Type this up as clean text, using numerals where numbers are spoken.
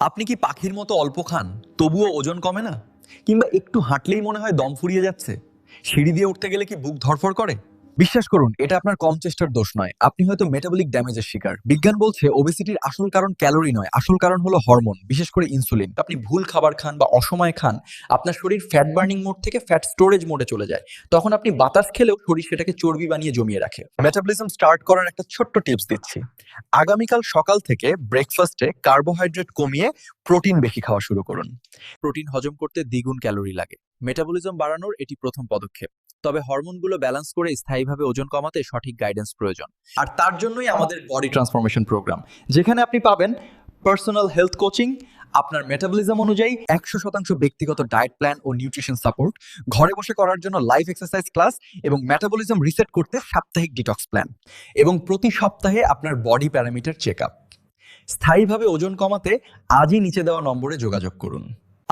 আপনি কি পাখির মতো অল্প খান তবুও ওজন কমে না? কিংবা একটু হাঁটলেই মনে হয় দম ফুরিয়ে যাচ্ছে? সিঁড়ি দিয়ে উঠতে গেলে কি বুক ধড়ফড় করে? বিশ্বাস করুন, এটা আপনার কম চেষ্টার দোষ নয়। আপনি হয়তো মেটাবলিক ড্যামেজের শিকার। বিজ্ঞান বলছে ওবেসিটির আসল কারণ ক্যালোরি নয়, আসল কারণ হলো হরমোন, বিশেষ করে ইনসুলিন। আপনি ভুল খাবার খান বা অসময়ে খান, আপনার শরীর ফ্যাট বার্নিং মোড থেকে ফ্যাট স্টোরেজ মোডে চলে যায়। তখন আপনি বাতাস খেলেও শরীর সেটাকে চর্বি বানিয়ে জমিয়ে রাখে। মেটাবলিজম স্টার্ট করার একটা ছোট্ট টিপস দিচ্ছি। আগামীকাল সকাল থেকে ব্রেকফাস্টে কার্বোহাইড্রেট কমিয়ে প্রোটিন বেশি খাওয়া শুরু করুন। প্রোটিন হজম করতে দ্বিগুণ ক্যালোরি লাগে। মেটাবলিজম বাড়ানোর এটি প্রথম পদক্ষেপ। তবে হরমোনগুলো ব্যালেন্স করে স্থায়ীভাবে ওজন কমাতে সঠিক গাইডেন্স প্রয়োজন। আর তার জন্যই আমাদের বডি ট্রান্সফরমেশন প্রোগ্রাম, যেখানে আপনি পাবেন পার্সোনাল হেলথ কোচিং, আপনার মেটাবলিজম অনুযায়ী 100% ব্যক্তিগত ডায়েট প্ল্যান ও নিউট্রিশন সাপোর্ট, ঘরে বসে করার জন্য লাইভ এক্সারসাইজ ক্লাস এবং মেটাবলিজম রিসেট করতে সাপ্তাহিক ডিটক্স প্ল্যান, এবং প্রতি সপ্তাহে আপনার বডি প্যারামিটার চেক আপ। স্থায়ীভাবে ওজন কমাতে আজই নিচে দেওয়া নম্বরে যোগাযোগ করুন।